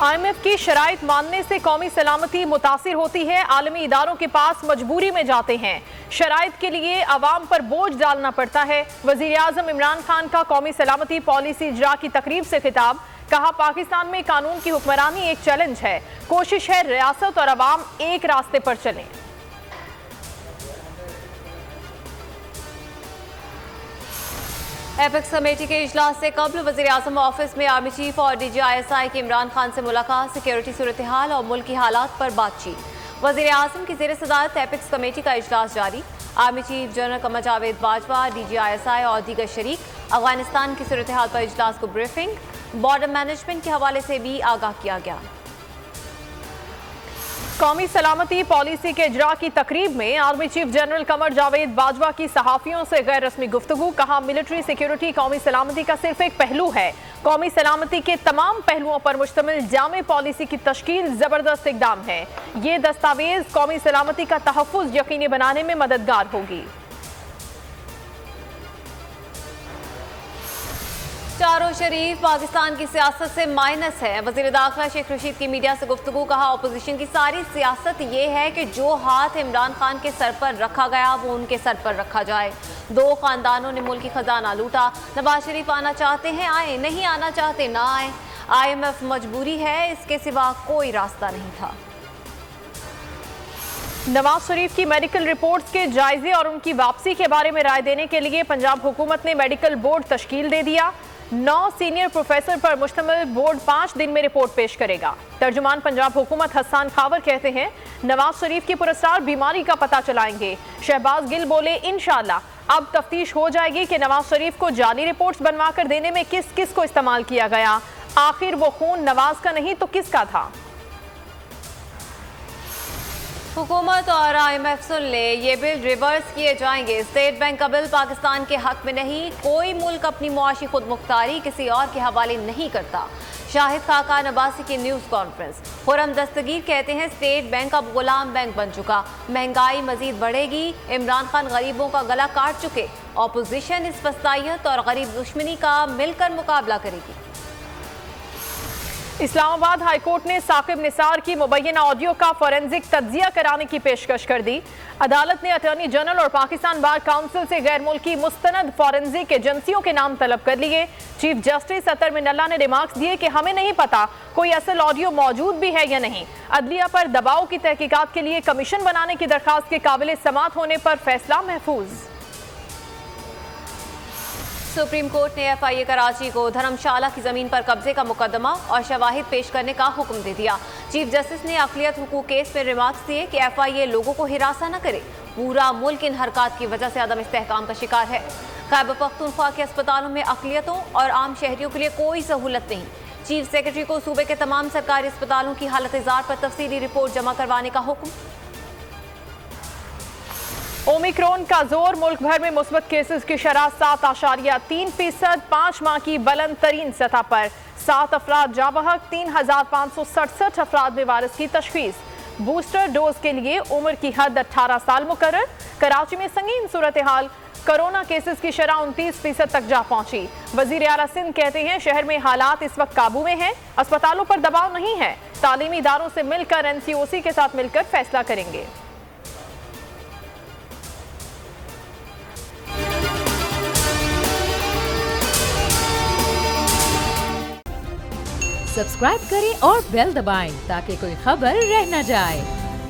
IMF की शराइत मानने से कौमी सलामती मुतासिर होती है। आलमी इदारों के पास मजबूरी में जाते हैं। शराइत के लिए अवाम पर बोझ डालना पड़ता है। वजीर आज़म इमरान खान का कौमी सलामती पॉलिसी इजरा की तकरीब से खिताब। कहा, पाकिस्तान में कानून की हुक्मरानी एक चैलेंज है। कोशिश है रियासत और अवाम एक रास्ते पर चलें। एपेक्स कमेटी के इजलास से कबल वज़ीर आज़म ऑफिस में आर्मी चीफ और DGISI के इमरान खान से मुलाकात, सिक्योरिटी सूरत हाल और मुल्क की हालात पर बातचीत। वज़ीर आज़म की ज़ेर सदारत एपेक्स कमेटी का इजलास जारी। Army chief general Qamar Javed Bajwa, DGISI और दीगर शरीक। अफगानिस्तान की सूरत हाल पर इजलास को ब्रीफिंग। बॉर्डर मैनेजमेंट के हवाले से भी आगाह किया गया। कौमी सलामती पॉलिसी के इजरा की तकरीब में army chief general Qamar Javed Bajwa की सहाफ़ियों से गैर रस्मी गुफ्तगू। कहा, मिलिट्री सिक्योरिटी कौमी सलामती का सिर्फ एक पहलू है। कौमी सलामती के तमाम पहलुओं पर मुश्तमिल जामे पॉलिसी की तश्कील ज़बरदस्त इक़दाम है। ये दस्तावेज कौमी सलामती का तहफ़्फ़ुज़ यकीनी बनाने में मददगार होगी। चारों शरीफ पाकिस्तान की सियासत से माइनस है। वज़ीर दाखिला शेख रशीद की मीडिया से गुफ्तगू। कहा, अपोजिशन की सारी सियासत ये है कि जो हाथ इमरान खान के सर पर रखा गया वो उनके सर पर रखा जाए। दो खानदानों ने मुल्क की खजाना लूटा। नवाज शरीफ आना चाहते हैं आए, नहीं आना चाहते ना आए। IMF मजबूरी है, इसके सिवा कोई रास्ता नहीं था। नवाज शरीफ की मेडिकल रिपोर्ट्स के जायजे और उनकी वापसी के बारे में राय देने के लिए पंजाब हुकूमत ने मेडिकल बोर्ड तश्कील दे दिया। 9 सीनियर प्रोफेसर पर मुश्तमिल बोर्ड 5 दिन में रिपोर्ट पेश करेगा। तर्जुमान पंजाब हुकूमत हसन खावर कहते हैं, नवाज शरीफ की पुरस्कार बीमारी का पता चलाएंगे। शहबाज गिल बोले, इंशाअल्लाह अब तफ्तीश हो जाएगी कि नवाज शरीफ को जाली रिपोर्ट्स बनवा कर देने में किस किस को इस्तेमाल किया गया। आखिर वो खून नवाज का नहीं तो किसका था। हुकूमत और IMF सुन ले, ये बिल रिवर्स किए जाएंगे। स्टेट बैंक का बिल पाकिस्तान के हक में नहीं। कोई मुल्क अपनी मुआशी खुद मुख्तारी किसी और के हवाले नहीं करता। शाहिद खाकान अब्बासी की न्यूज़ कॉन्फ्रेंस। खुरम दस्तगीर कहते हैं, स्टेट बैंक अब गुलाम बैंक बन चुका। महंगाई मजीद बढ़ेगी। इमरान खान गरीबों का गला काट चुके। अपोजिशन इस फस्तायत और गरीब दुश्मनी का मिलकर मुकाबला करेगी। इस्लामाबाद हाई कोर्ट ने साकिब निसार की मुबैना ऑडियो का फॉरेंसिक तज्जिया कराने की पेशकश कर दी। अदालत ने अटॉर्नी जनरल और पाकिस्तान बार काउंसिल से गैर मुल्की मुस्तनद फॉरेंसिक एजेंसियों के नाम तलब कर लिए। चीफ जस्टिस अतर मिनल्ला ने रिमार्क्स दिए कि हमें नहीं पता कोई असल ऑडियो मौजूद भी है या नहीं। अदलिया पर दबाव की तहकीकात के लिए कमीशन बनाने की दरखास्त के काबिल समात होने पर फैसला महफूज। सुप्रीम कोर्ट ने FIA कराची को धर्मशाला की जमीन पर कब्जे का मुकदमा और शवाहिद पेश करने का हुक्म दे दिया। चीफ जस्टिस ने अक़लियत हुकूक केस में रिमार्क्स दिए कि FIA लोगों को हिरासा न करे। पूरा मुल्क इन हरकत की वजह से अदम इस्तेहकाम का शिकार है। खैबर पख्तूनख्वा के अस्पतालों में अक़लियतों और आम शहरियों के लिए कोई सहूलत नहीं। चीफ सेक्रेटरी को सूबे के तमाम सरकारी अस्पतालों की हालत ज़ार पर तफसीली रिपोर्ट जमा करवाने का हुक्म। ओमिक्रॉन का जोर। मुल्क भर में मुस्बत केसेस की शरह 7.3%, 5 माह की बुलंद तरीन सतह पर। 7 अफराद जाँ बहक, 3,567 अफराद में वायरस की तशखीस। बूस्टर डोज के लिए उम्र की हद 18 साल मुकर्रर। कराची में संगीन सूरत हाल। कोरोना केसेस की शरह 29% तक जा पहुंची। वजीर आला सिंध कहते हैं, शहर में हालात इस वक्त काबू में हैं। अस्पतालों पर दबाव नहीं है। तालीमी इदारों से मिलकर NCOC के साथ मिलकर फैसला करेंगे। सब्सक्राइब करें और बेल दबाएं ताकि कोई खबर रह न जाए।